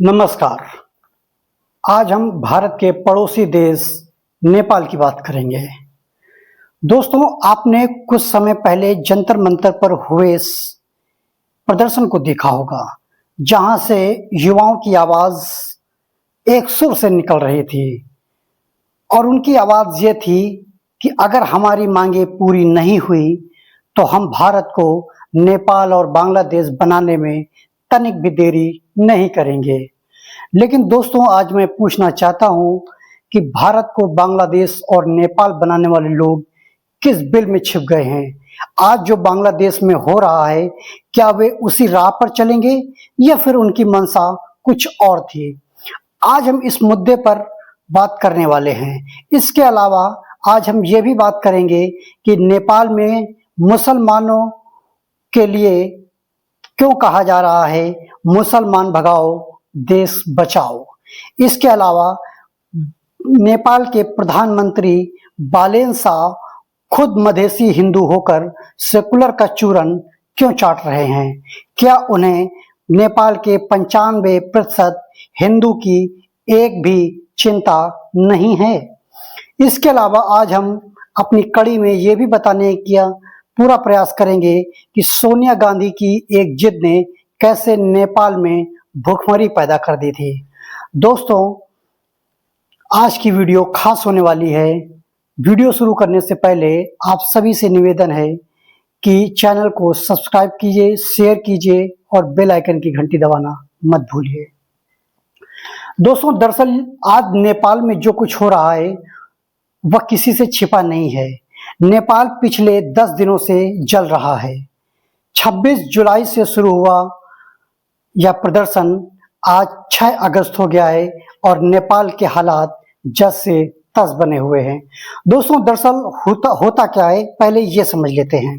नमस्कार। आज हम भारत के पड़ोसी देश नेपाल की बात करेंगे। दोस्तों, आपने कुछ समय पहले जंतर मंतर पर हुए इस प्रदर्शन को देखा होगा, जहां से युवाओं की आवाज एक सुर से निकल रही थी और उनकी आवाज ये थी कि अगर हमारी मांगे पूरी नहीं हुई तो हम भारत को नेपाल और बांग्लादेश बनाने में तनिक भी देरी नहीं करेंगे। लेकिन दोस्तों, आज मैं पूछना चाहता हूं कि भारत को बांग्लादेश और नेपाल बनाने वाले लोग किस बिल में छिप गए हैं। आज जो बांग्लादेश में हो रहा है, क्या वे उसी राह पर चलेंगे या फिर उनकी मंशा कुछ और थी। आज हम इस मुद्दे पर बात करने वाले हैं। इसके अलावा आज हम ये भी बात करेंगे कि नेपाल में मुसलमानों के लिए क्यों कहा जा रहा है मुसलमान भगाओ देश बचाओ। इसके अलावा नेपाल के प्रधानमंत्री बालेन शाह खुद मधेसी हिंदू होकर सेकुलर का चूरन क्यों चाट रहे हैं। क्या उन्हें नेपाल के 95% हिंदू की एक भी चिंता नहीं है। इसके अलावा आज हम अपनी कड़ी में ये भी बताने का पूरा प्रयास करेंगे कि सोनिया गांधी की एक जिद ने कैसे नेपाल में भूखमरी पैदा कर दी थी। दोस्तों, आज की वीडियो खास होने वाली है। वीडियो शुरू करने से पहले आप सभी से निवेदन है कि चैनल को सब्सक्राइब कीजिए, शेयर कीजिए और बेल आइकन की घंटी दबाना मत भूलिए। दोस्तों, दरअसल आज नेपाल में जो कुछ हो रहा है वह किसी से छिपा नहीं है। नेपाल पिछले 10 दिनों से जल रहा है। 26 जुलाई से शुरू हुआ यह प्रदर्शन आज 6 अगस्त हो गया है और नेपाल के हालात जस से तस बने हुए हैं। दोस्तों, दरअसल होता क्या है, पहले ये समझ लेते हैं।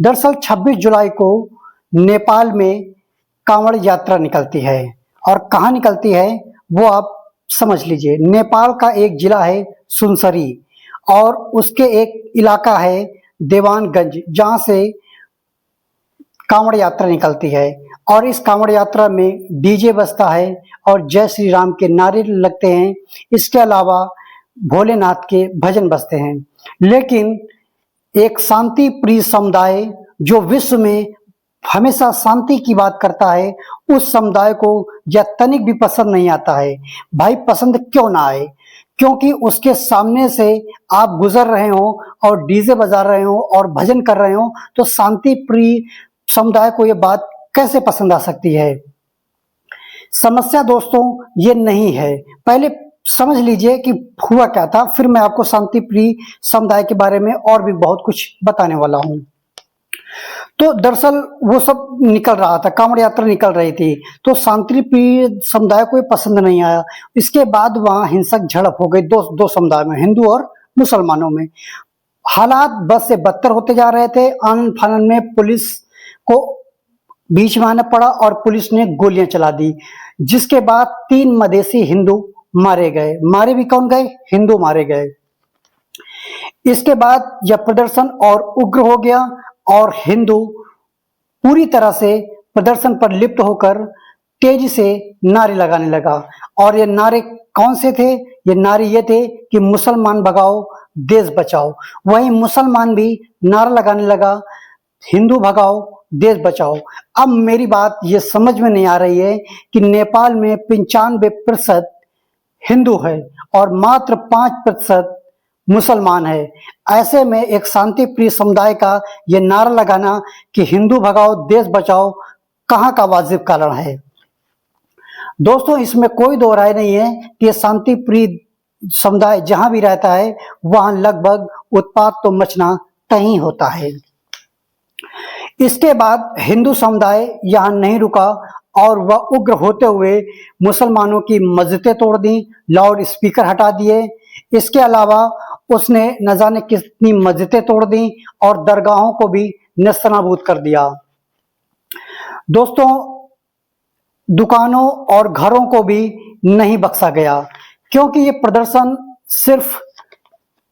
दरअसल 26 जुलाई को नेपाल में कांवड़ यात्रा निकलती है और कहाँ निकलती है वो आप समझ लीजिए। नेपाल का एक जिला है सुनसरी और उसके एक इलाका है देवानगंज, जहाँ से कांवड़ यात्रा निकलती है और इस कांवड़ यात्रा में डीजे बजता है और जय श्री राम के नारे लगते हैं। इसके अलावा भोलेनाथ के भजन बजते हैं। लेकिन एक शांति प्रिय समुदाय जो विश्व में हमेशा शांति की बात करता है, उस समुदाय को यह तनिक भी पसंद नहीं आता है। भाई, पसंद क्यों ना आए, क्योंकि उसके सामने से आप गुजर रहे हो और डीजे बजा रहे हो और भजन कर रहे हो, तो शांति प्रिय समुदाय को यह बात कैसे पसंद आ सकती है। समस्या दोस्तों ये नहीं है। पहले समझ लीजिए कि हुआ क्या था, फिर मैं आपको शांति प्रिय समुदाय के बारे में और भी बहुत कुछ बताने वाला हूं। तो दरअसल वो सब निकल रहा था, कांवड़ यात्रा निकल रही थी, तो शांति प्रिय समुदाय को ये पसंद नहीं आया। इसके बाद वहां हिंसक झड़प हो गई दो समुदाय में, हिंदू और मुसलमानों में। हालात बस से बदतर होते जा रहे थे। आनन फानन में पुलिस को बीच में आना पड़ा और पुलिस ने गोलियां चला दी, जिसके बाद 3 मधेसी हिंदू मारे गए। मारे भी कौन गए? हिंदू मारे गए। इसके बाद यह प्रदर्शन और उग्र हो गया और हिंदू पूरी तरह से प्रदर्शन पर लिप्त होकर तेजी से नारे लगाने लगा। और ये नारे कौन से थे? ये नारे ये थे कि मुसलमान भगाओ देश बचाओ। वहीं मुसलमान भी नारा लगाने लगा, हिंदू भगाओ देश बचाओ। अब मेरी बात ये समझ में नहीं आ रही है कि नेपाल में 95% हिंदू है और मात्र 5% मुसलमान है। ऐसे में एक शांति प्रिय समुदाय का यह नारा लगाना कि हिंदू भगाओ देश बचाओ कहाँ का वाजिब कारण है। दोस्तों, इसमें कोई दो राय नहीं है कि शांति प्रिय समुदाय जहां भी रहता है वहां लगभग उत्पात तो मचना तय ही होता है। इसके बाद हिंदू समुदाय यहां नहीं रुका और वह उग्र होते हुए मुसलमानों की मस्जिदें तोड़ दी, लाउड स्पीकर हटा दिए। इसके अलावा उसने न जाने कितनी मस्जिदें तोड़ दी और दरगाहों को भी नेस्तनाबूद कर दिया। दोस्तों, दुकानों और घरों को भी नहीं बख्शा गया, क्योंकि ये प्रदर्शन सिर्फ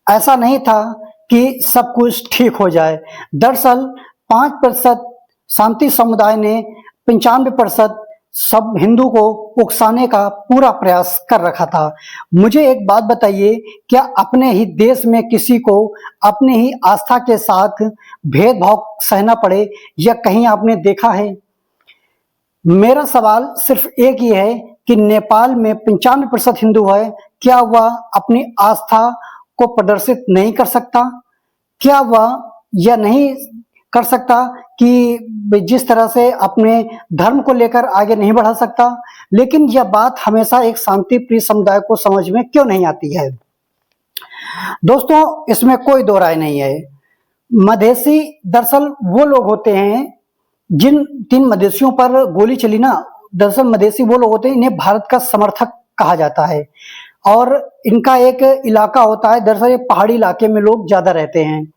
ऐसा नहीं था कि सब कुछ ठीक हो जाए। दरअसल 5% शांति समुदाय ने 95% सब हिंदू को उकसाने का पूरा प्रयास कर रखा था। मुझे एक बात बताइए, क्या अपने ही देश में किसी को अपने ही आस्था के साथ भेदभाव सहना पड़े, या कहीं आपने देखा है? मेरा सवाल सिर्फ एक ही है कि नेपाल में 95% हिंदू है, क्या वह अपनी आस्था को प्रदर्शित नहीं कर सकता? क्या वह यह नहीं कर सकता कि जिस तरह से अपने धर्म को लेकर आगे नहीं बढ़ा सकता? लेकिन यह बात हमेशा एक शांति प्रिय समुदाय को समझ में क्यों नहीं आती है? दोस्तों, इसमें कोई दो राय नहीं है। मधेसी दरअसल वो लोग होते हैं, जिन 3 मधेसियों पर गोली चली ना, दरअसल मधेसी वो लोग होते हैं, इन्हें भारत का समर्थक कहा जाता है। और इनका एक इलाका होता है, दरअसल ये पहाड़ी इलाके में लोग ज्यादा रहते हैं।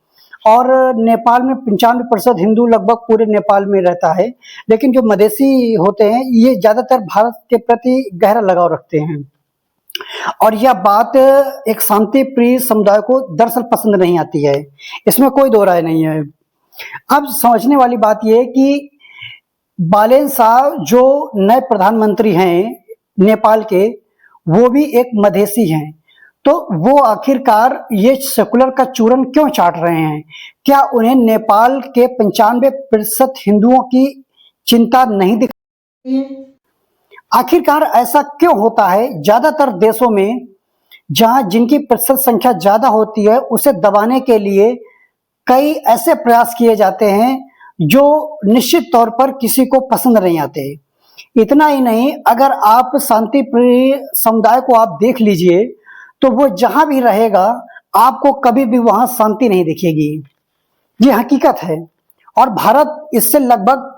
और नेपाल में 95% हिंदू लगभग पूरे नेपाल में रहता है, लेकिन जो मधेसी होते हैं ये ज्यादातर भारत के प्रति गहरा लगाव रखते हैं। और यह बात एक शांति प्रिय समुदाय को दरअसल पसंद नहीं आती है, इसमें कोई दो राय नहीं है। अब समझने वाली बात यह है कि बालेन शाह जो नए प्रधानमंत्री हैं नेपाल के, वो भी एक मधेसी हैं। तो वो आखिरकार ये सेकुलर का चूरन क्यों चाट रहे हैं? क्या उन्हें नेपाल के 95% हिंदुओं की चिंता नहीं दिखती? आखिरकार ऐसा क्यों होता है? ज्यादातर देशों में जहां जिनकी प्रतिशत संख्या ज्यादा होती है, उसे दबाने के लिए कई ऐसे प्रयास किए जाते हैं जो निश्चित तौर पर किसी को पसंद नहीं आते। इतना ही नहीं, अगर आप शांति प्रिय समुदाय को आप देख लीजिए, तो वो जहां भी रहेगा आपको कभी भी वहां शांति नहीं दिखेगी। ये हकीकत है। और भारत इससे लगभग,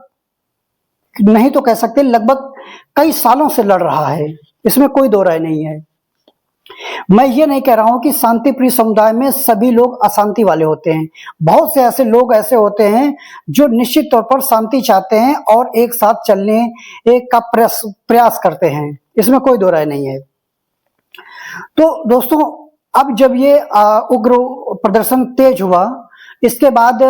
नहीं तो कह सकते लगभग कई सालों से लड़ रहा है, इसमें कोई दो राय नहीं है। मैं ये नहीं कह रहा हूं कि शांति प्रिय समुदाय में सभी लोग अशांति वाले होते हैं। बहुत से ऐसे लोग ऐसे होते हैं जो निश्चित तौर पर शांति चाहते हैं और एक साथ चलने एक का प्रयास करते हैं, इसमें कोई दो राय नहीं है। तो दोस्तों, अब जब ये उग्र प्रदर्शन तेज हुआ, इसके बाद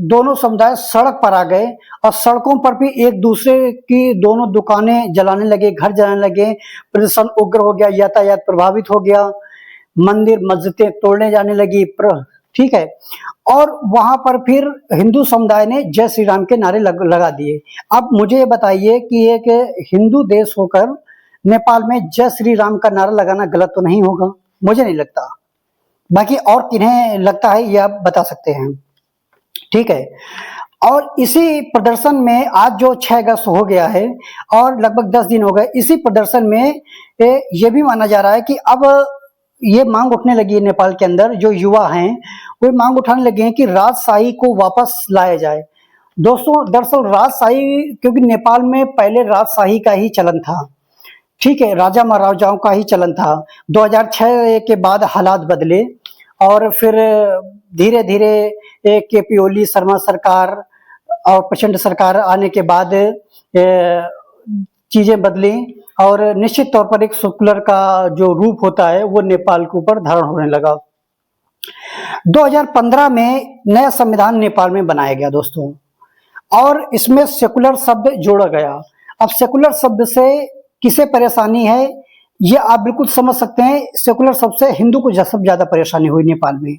दोनों समुदाय सड़क पर आ गए और सड़कों पर भी एक दूसरे की दोनों दुकानें जलाने लगे, घर जलाने लगे। प्रदर्शन उग्र हो गया, यातायात प्रभावित हो गया, मंदिर मस्जिदें तोड़ने जाने लगी, ठीक है। और वहां पर फिर हिंदू समुदाय ने जय श्री राम के नारे लगा दिए। अब मुझे ये बताइए कि एक हिंदू देश होकर नेपाल में जय श्री राम का नारा लगाना गलत तो नहीं होगा? मुझे नहीं लगता। बाकी और किन्हें लगता है ये आप बता सकते हैं, ठीक है। और इसी प्रदर्शन में आज जो 6 अगस्त हो गया है और लगभग 10 दिन हो गए, इसी प्रदर्शन में ये भी माना जा रहा है कि अब ये मांग उठने लगी है नेपाल के अंदर, जो युवा हैं वो मांग उठाने लगे हैं कि राजशाही को वापस लाया जाए। दोस्तों, दरअसल राजशाही, क्योंकि नेपाल में पहले राजशाही का ही चलन था, ठीक है, राजा महाराजाओं का ही चलन था। 2006 के बाद हालात बदले और फिर धीरे धीरे केपी ओली शर्मा सरकार और प्रचंड सरकार आने के बाद चीजें बदली और निश्चित तौर पर एक सेकुलर का जो रूप होता है वो नेपाल के ऊपर धारण होने लगा। 2015 में नया संविधान नेपाल में बनाया गया दोस्तों, और इसमें सेकुलर शब्द जोड़ा गया। अब सेकुलर शब्द से किसे परेशानी है ये आप बिल्कुल समझ सकते हैं। सेकुलर शब्द से हिंदू को सबसे ज्यादा परेशानी हुई नेपाल में,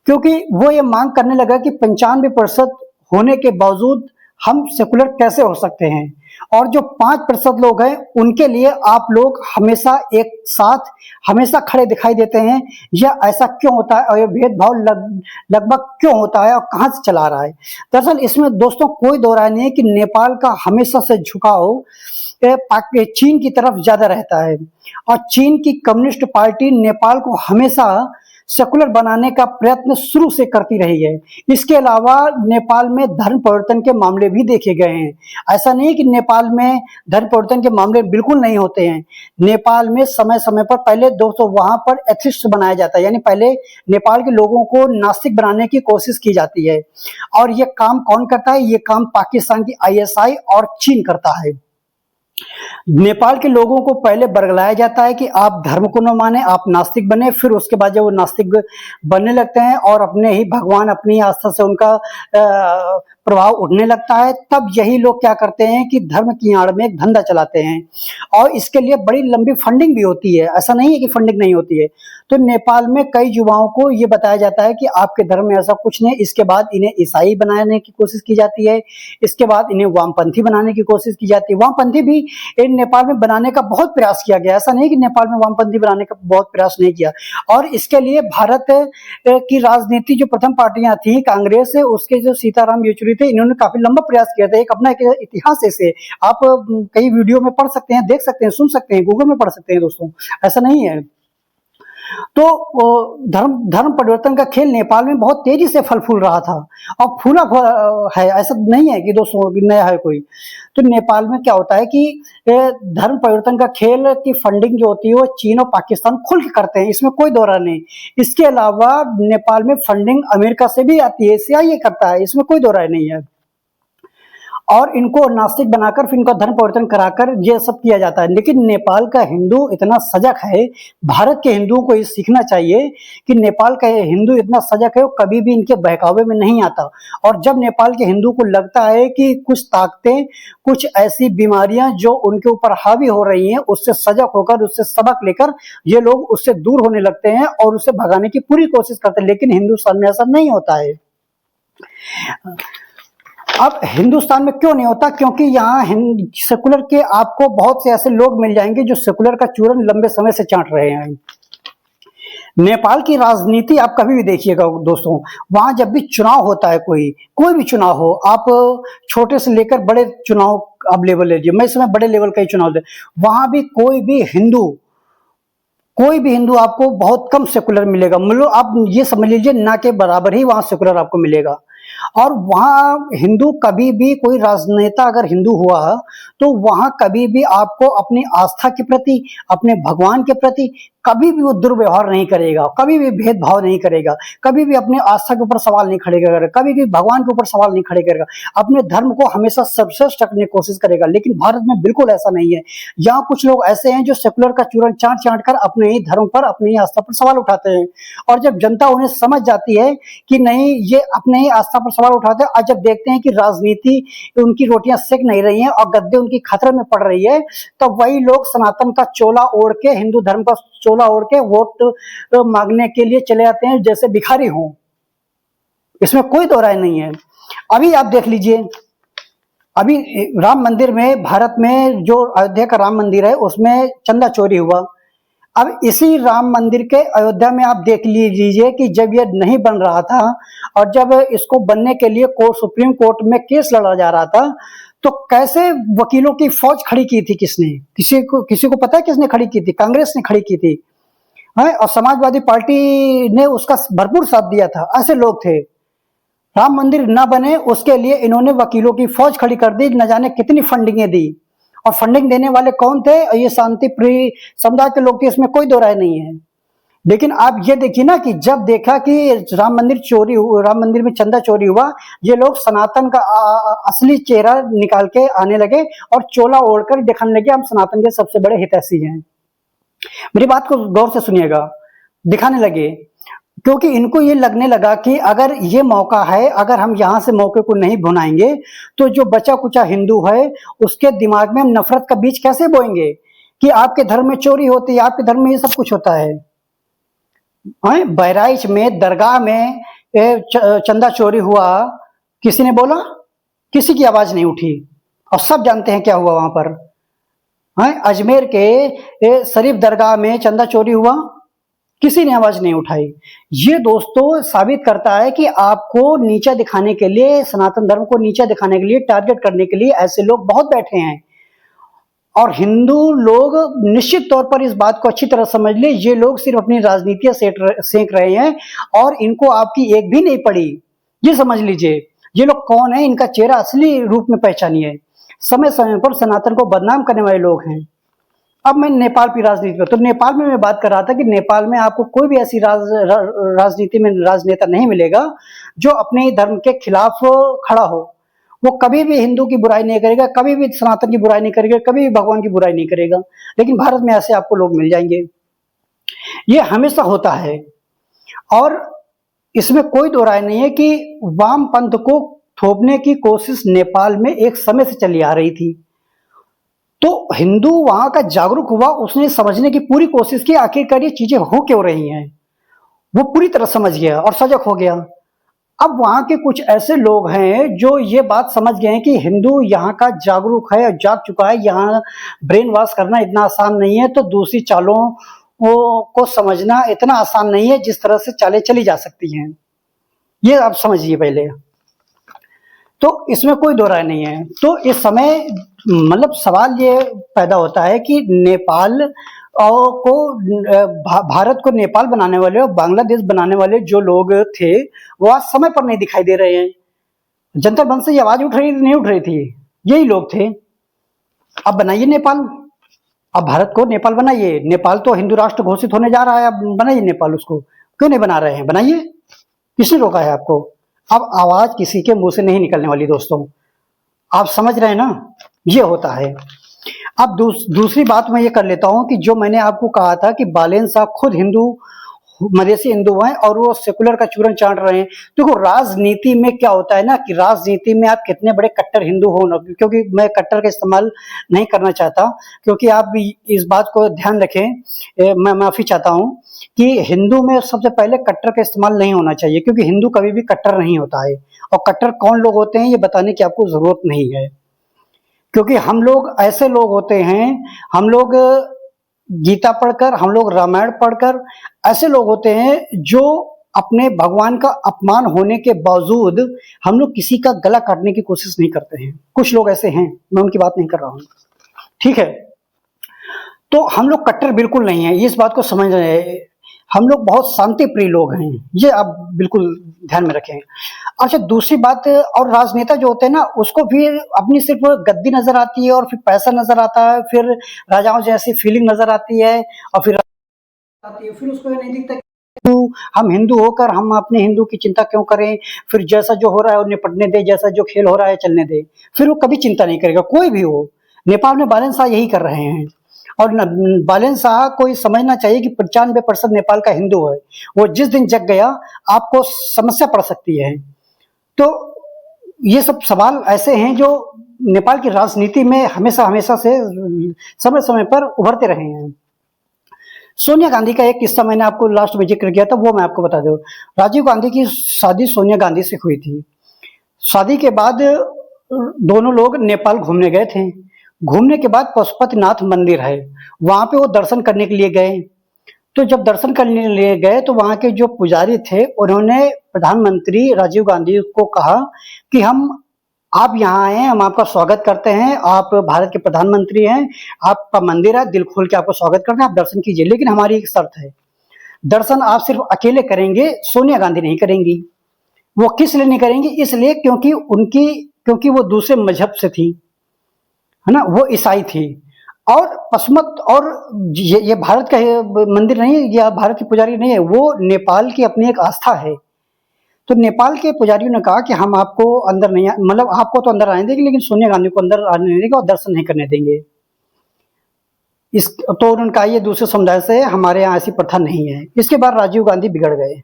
क्योंकि वो ये मांग करने लगा कि 95% होने के बावजूद हम सेकुलर कैसे हो सकते हैं, और जो 5% लोग हैं उनके लिए आप लोग हमेशा एक साथ हमेशा खड़े दिखाई देते हैं। यह ऐसा क्यों होता है और यह भेदभाव लगभग क्यों होता है और कहां से चला रहा है? दरअसल इसमें दोस्तों कोई दो राय नहीं है कि नेपाल का हमेशा से झुकाव चीन की तरफ ज्यादा रहता है, और चीन की कम्युनिस्ट पार्टी नेपाल को हमेशा सेकुलर बनाने का प्रयत्न शुरू से करती रही है। इसके अलावा नेपाल में धर्म परिवर्तन के मामले भी देखे गए हैं। ऐसा नहीं कि नेपाल में धर्म परिवर्तन के मामले बिल्कुल नहीं होते हैं। नेपाल में समय समय पर पहले दोस्तों वहां पर एथिस्ट बनाया जाता है, यानी पहले नेपाल के लोगों को नास्तिक बनाने की कोशिश की जाती है। और ये काम कौन करता है? ये काम पाकिस्तान की ISI और चीन करता है। नेपाल के लोगों को पहले बरगलाया जाता है कि आप धर्म को न माने, आप नास्तिक बने। फिर उसके बाद जब वो नास्तिक बनने लगते हैं और अपने ही भगवान, अपनी आस्था से उनका प्रभाव उठने लगता है, तब यही लोग क्या करते हैं कि धर्म की आड़ में एक धंधा चलाते हैं और इसके लिए बड़ी लंबी फंडिंग भी होती है। ऐसा नहीं है कि फंडिंग नहीं होती है। तो नेपाल में कई युवाओं को ये बताया जाता है कि आपके धर्म में ऐसा कुछ नहीं। इसके बाद इन्हें ईसाई बनाने की कोशिश की जाती है, इसके बाद इन्हें वामपंथी बनाने की कोशिश की जाती है। वामपंथी भी नेपाल में बनाने का बहुत प्रयास किया गया, ऐसा नहीं कि नेपाल में वामपंथी बनाने का बहुत प्रयास नहीं किया। और इसके लिए भारत की राजनीति जो प्रथम पार्टियां थी, कांग्रेस, उसके जो सीताराम येचुरी थे, इन्होंने काफी लंबा प्रयास किया था। एक अपना इतिहास ऐसे आप कई वीडियो में पढ़ सकते हैं, देख सकते हैं, सुन सकते हैं, गूगल में पढ़ सकते हैं दोस्तों, ऐसा नहीं है। तो धर्म परिवर्तन का खेल नेपाल में बहुत तेजी से फल फूल रहा था और फूला है, ऐसा नहीं है कि दोस्तों नया है कोई। तो नेपाल में क्या होता है कि धर्म परिवर्तन का खेल की फंडिंग जो होती है वो चीन और पाकिस्तान खुल के करते हैं, इसमें कोई दो राय नहीं। इसके अलावा नेपाल में फंडिंग अमेरिका से भी आती है, CIA करता है, इसमें कोई दो राय नहीं है। और इनको नास्तिक बनाकर फिर इनका धर्म परिवर्तन कराकर ये सब किया जाता है। लेकिन नेपाल का हिंदू इतना सजग है, भारत के हिंदुओं को ये सीखना चाहिए कि नेपाल का हिंदू इतना सजग है, वो कभी भी इनके बहकावे में नहीं आता। और जब नेपाल के हिंदू को लगता है कि कुछ ताकतें, कुछ ऐसी बीमारियां जो उनके ऊपर हावी हो रही हैं, उससे सजग होकर, उससे सबक लेकर ये लोग उससे दूर होने लगते हैं और उसे भगाने की पूरी कोशिश करते हैं। लेकिन हिंदुस्तान में ऐसा नहीं होता है। अब हिंदुस्तान में क्यों नहीं होता? क्योंकि यहाँ सेकुलर के आपको बहुत से ऐसे लोग मिल जाएंगे जो सेकुलर का चूरन लंबे समय से चाट रहे हैं। नेपाल की राजनीति आप कभी भी देखिएगा दोस्तों, वहां जब भी चुनाव होता है, कोई भी चुनाव हो, आप छोटे से लेकर बड़े चुनाव आप लेवल लीजिए, मैं इस समय बड़े लेवल का ही चुनाव दे, वहां भी कोई भी हिंदू आपको बहुत कम सेकुलर मिलेगा। मतलब आप ये समझ लीजिए ना के बराबर ही वहां सेकुलर आपको मिलेगा। और वहां हिंदू कभी भी, कोई राजनेता अगर हिंदू हुआ तो वहां कभी भी आपको अपनी आस्था के प्रति, अपने भगवान के प्रति कभी भी वो दुर्व्यवहार नहीं करेगा, कभी भी भेदभाव नहीं करेगा, कभी भी अपने आस्था के ऊपर सवाल नहीं खड़े करेगा, कभी भी भगवान के ऊपर सवाल नहीं खड़े करेगा, अपने धर्म को हमेशा सर्वश्रेष्ठ रखने की कोशिश करेगा। लेकिन भारत में बिल्कुल ऐसा नहीं है। यहाँ कुछ लोग ऐसे हैं जो सेकुलर का चूरन चाट चाट कर अपने ही धर्म पर, अपनी ही आस्था पर सवाल उठाते हैं। और जब जनता उन्हें समझ जाती है कि नहीं, ये अपने ही आस्था पर सवाल उठाते हैं, और जब देखते हैं कि राजनीति उनकी रोटियां सेक नहीं रही है और गद्दे उनकी खतरे में पड़ रही है, तो वही लोग सनातन का चोला ओढ़ के, हिंदू धर्म का चोला ओढ़ के वोट मांगने के लिए चले जाते हैं जैसे भिखारी हों। इसमें कोई दो राय नहीं है। अभी आप देख लीजिए, अभी राम मंदिर में, भारत में जो अयोध्या का राम मंदिर है, उसमें चंदा चोरी हुआ। अब इसी राम मंदिर के अयोध्या में आप देख लीजिए कि जब ये नहीं बन रहा था और जब इसको बनने के लिए सुप्रीम कोर्ट में केस लड़ा जा रहा था, तो कैसे वकीलों की फौज खड़ी की थी? किसने? किसी को पता है किसने खड़ी की थी? कांग्रेस ने खड़ी की थी, है? और समाजवादी पार्टी ने उसका भरपूर साथ दिया था। ऐसे लोग थे। राम मंदिर ना बने उसके लिए इन्होंने वकीलों की फौज खड़ी कर दी, न जाने कितनी फंडिंगें दी। और फंडिंग देने वाले कौन थे? ये शांति प्रिय समुदाय के लोग थे, इसमें कोई दो राय नहीं है। लेकिन आप ये देखिए ना कि जब देखा कि राम मंदिर में चंदा चोरी हुआ, ये लोग सनातन का असली चेहरा निकाल के आने लगे और चोला ओढ़कर दिखाने लगे, हम सनातन के सबसे बड़े हितैषी हैं। मेरी बात को गौर से सुनिएगा। दिखाने लगे क्योंकि इनको ये लगने लगा कि अगर ये मौका है, अगर हम यहाँ से मौके को नहीं भुनाएंगे तो जो बचा कुचा हिंदू है उसके दिमाग में हम नफरत का बीज कैसे बोएंगे कि आपके धर्म में चोरी होती है, आपके धर्म में ये सब कुछ होता है। बहराइच में दरगाह में चंदा चोरी हुआ, किसी ने बोला? किसी की आवाज नहीं उठी। और सब जानते हैं क्या हुआ वहां पर। अजमेर के शरीफ दरगाह में चंदा चोरी हुआ, किसी ने आवाज नहीं उठाई। ये दोस्तों साबित करता है कि आपको नीचा दिखाने के लिए, सनातन धर्म को नीचा दिखाने के लिए, टारगेट करने के लिए ऐसे लोग बहुत बैठे हैं। और हिंदू लोग निश्चित तौर पर इस बात को अच्छी तरह समझ ले, ये लोग सिर्फ अपनी राजनीतियां सेंक रहे हैं और इनको आपकी एक भी नहीं पड़ी। ये समझ लीजिए ये लोग कौन है, इनका चेहरा असली रूप में पहचानिए। समय समय पर सनातन को बदनाम करने वाले लोग हैं। अब मैं नेपाल की राजनीति पर, तो नेपाल में मैं बात कर रहा था कि नेपाल में आपको कोई भी ऐसी राजनीति में राजनेता नहीं मिलेगा जो अपने धर्म के खिलाफ खड़ा हो। वो कभी भी हिंदू की बुराई नहीं करेगा, कभी भी सनातन की बुराई नहीं करेगा, कभी भी भगवान की बुराई नहीं करेगा। लेकिन भारत में ऐसे आपको लोग मिल जाएंगे। ये हमेशा होता है और इसमें कोई दो राय नहीं है कि वाम पंथ को थोपने की कोशिश नेपाल में एक समय से चली आ रही थी। तो हिंदू वहां का जागरूक हुआ, उसने समझने की पूरी कोशिश की आखिरकार ये चीजें हो क्यों रही हैं। वो पूरी तरह समझ गया और सजग हो गया। अब वहां के कुछ ऐसे लोग हैं जो ये बात समझ गए हैं कि हिंदू यहाँ का जागरूक है, जाग चुका है, यहाँ ब्रेन वॉश करना इतना आसान नहीं है, तो दूसरी चालों को समझना इतना आसान नहीं है जिस तरह से चालें चली जा सकती हैं। ये आप समझिए पहले। तो इसमें कोई दो राय नहीं है। तो इस समय मतलब सवाल ये पैदा होता है कि नेपाल को भारत को नेपाल बनाने वाले और बांग्लादेश बनाने वाले जो लोग थे वो आज समय पर नहीं दिखाई दे रहे हैं। जनता मंच से ये आवाज उठ रही थी, नहीं उठ रही थी, यही लोग थे। अब बनाइए नेपाल, अब भारत को नेपाल बनाइए। नेपाल तो हिंदू राष्ट्र घोषित होने जा रहा है, अब बनाइए नेपाल। उसको क्यों नहीं बना रहे हैं? बनाइए, किसने रोका है आपको? अब आवाज किसी के मुंह से नहीं निकलने वाली दोस्तों, आप समझ रहे हैं ना, ये होता है। अब दूसरी बात मैं ये कर लेता हूं कि जो मैंने आपको कहा था कि बालेन शाह खुद हिंदू, मधेसी हिंदू हैं और वो सेकुलर का चूरन चाट रहे हैं। देखो राजनीति में क्या होता है ना कि राजनीति में आप कितने बड़े कट्टर हिंदू हो ना, क्योंकि मैं कट्टर का इस्तेमाल नहीं करना चाहता, क्योंकि आप भी इस बात को ध्यान रखें। मैं माफी चाहता हूं कि हिंदू में सबसे पहले कट्टर का इस्तेमाल नहीं होना चाहिए, क्योंकि हिंदू कभी भी कट्टर नहीं होता है। और कट्टर कौन लोग होते हैं ये बताने की आपको जरूरत नहीं है, क्योंकि हम लोग ऐसे लोग होते हैं, हम लोग गीता पढ़कर, हम लोग रामायण पढ़कर ऐसे लोग होते हैं जो अपने भगवान का अपमान होने के बावजूद हम लोग किसी का गला काटने की कोशिश नहीं करते हैं। कुछ लोग ऐसे हैं, मैं उनकी बात नहीं कर रहा हूं, ठीक है। तो हम लोग कट्टर बिल्कुल नहीं है, इस बात को समझ रहे हैं। हम लोग बहुत शांति प्रिय लोग हैं, ये आप बिल्कुल ध्यान में रखें। अच्छा दूसरी बात, और राजनेता जो होते हैं ना उसको भी अपनी सिर्फ गद्दी नजर आती है और फिर पैसा नजर आता है, फिर राजाओं जैसी फीलिंग नजर आती है, और फिर उसको ये नहीं दिखता हम हिंदू होकर हम अपने हिंदू की चिंता क्यों करें, फिर जैसा जो हो रहा है वो निपटने दे, जैसा जो खेल हो रहा है चलने दे, फिर वो कभी चिंता नहीं करेगा, कोई भी हो। नेपाल में बालेन शाह यही कर रहे हैं, और बालेन शाह को ये समझना चाहिए कि 95% नेपाल का हिंदू है। वो जिस दिन जग गया आपको समस्या पड़ सकती है। तो ये सब सवाल ऐसे हैं जो नेपाल की राजनीति में हमेशा हमेशा से समय समय पर उभरते रहे हैं। सोनिया गांधी का एक किस्सा मैंने आपको लास्ट में जिक्र किया था, वो मैं आपको बता दूं। राजीव गांधी की शादी सोनिया गांधी से हुई थी। शादी के बाद दोनों लोग नेपाल घूमने गए थे। घूमने के बाद पशुपतिनाथ मंदिर है, वहां पे वो दर्शन करने के लिए गए। तो जब दर्शन करने के लिए गए तो वहां के जो पुजारी थे उन्होंने प्रधानमंत्री राजीव गांधी को कहा कि आप यहाँ आए हैं, हम आपका स्वागत करते हैं, आप भारत के प्रधानमंत्री हैं, आपका मंदिर है, दिल खोल के आपको स्वागत करते हैं, आप दर्शन कीजिए, लेकिन हमारी एक शर्त है, दर्शन आप सिर्फ अकेले करेंगे, सोनिया गांधी नहीं करेंगी। वो किस लिए नहीं करेंगी? इसलिए क्योंकि वो दूसरे मजहब से थी, है ना, वो ईसाई थी। और पशुमत, और ये भारत का मंदिर नहीं है, या भारत की पुजारी नहीं है, वो नेपाल की अपनी एक आस्था है। तो नेपाल के पुजारियों ने कहा कि हम आपको अंदर नहीं, मतलब आपको तो अंदर आने देंगे लेकिन सोनिया गांधी को अंदर आने नहीं देंगे और दर्शन नहीं करने देंगे। तो उन्होंने कहा ये दूसरे समुदाय से, हमारे यहाँ ऐसी प्रथा नहीं है। इसके बाद राजीव गांधी बिगड़ गए।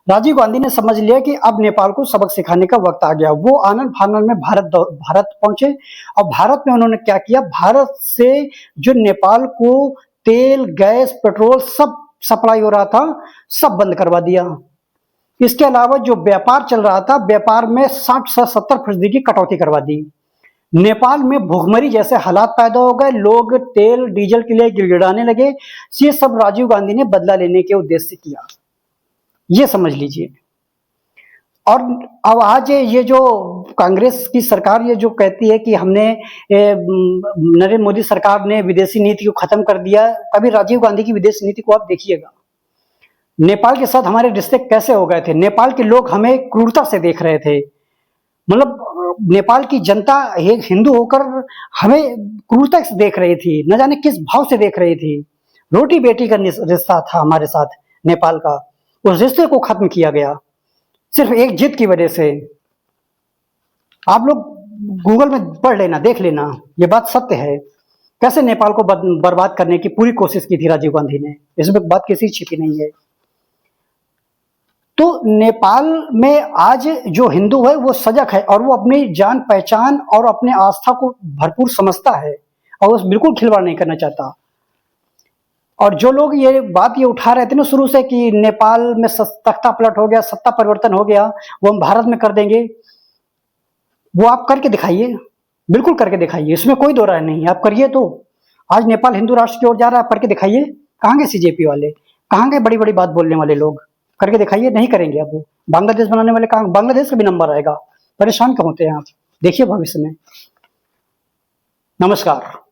राजीव गांधी ने समझ लिया कि अब नेपाल को सबक सिखाने का वक्त आ गया। वो आनंद फानंद में भारत पहुंचे, और भारत में उन्होंने क्या किया, भारत से जो नेपाल को तेल, गैस, पेट्रोल सब सप्लाई हो रहा था, सब बंद करवा दिया। इसके अलावा जो व्यापार चल रहा था, व्यापार में 60 से 70% की कटौती करवा दी। नेपाल में भूखमरी जैसे हालात पैदा हो गए, लोग तेल डीजल के लिए गिड़गिड़ाने लगे। ये सब राजीव गांधी ने बदला लेने के उद्देश्य से किया, ये समझ लीजिए। और अब आज ये जो कांग्रेस की सरकार ये जो कहती है कि हमने नरेंद्र मोदी सरकार ने विदेशी नीति को खत्म कर दिया, कभी राजीव गांधी की विदेशी नीति को आप देखिएगा। नेपाल के साथ हमारे रिश्ते कैसे हो गए थे, नेपाल के लोग हमें क्रूरता से देख रहे थे, मतलब नेपाल की जनता एक हिंदू होकर हमें क्रूरता से देख रही थी, न जाने किस भाव से देख रही थी। रोटी बेटी का रिश्ता था हमारे साथ नेपाल का, उस रिश्ते को खत्म किया गया सिर्फ एक जिद की वजह से। आप लोग गूगल में पढ़ लेना, देख लेना, ये बात सत्य है। कैसे नेपाल को बर्बाद करने की पूरी कोशिश की थी राजीव गांधी ने, इसमें बात किसी छिपी नहीं है। तो नेपाल में आज जो हिंदू है वो सजग है और वो अपनी जान पहचान और अपने आस्था को भरपूर समझता है और वो बिल्कुल खिलवाड़ नहीं करना चाहता। और जो लोग ये बात ये उठा रहे थे ना शुरू से कि नेपाल में तख्ता पलट हो गया, सत्ता परिवर्तन हो गया, वो हम भारत में कर देंगे, वो आप करके दिखाइए, बिल्कुल करके दिखाइए, इसमें कोई दो राय नहीं है, आप करिए। तो आज नेपाल हिंदू राष्ट्र की ओर जा रहा है, आप करके दिखाइए। कहाँ गए सीजेपी वाले, कहाँ गए बड़ी बड़ी बात बोलने वाले लोग? करके दिखाइए। नहीं करेंगे अब वो। बांग्लादेश बनाने वाले कहाँ, बांग्लादेश का भी नंबर आएगा। परेशान क्यों होते हैं आप? देखिए भविष्य में। नमस्कार।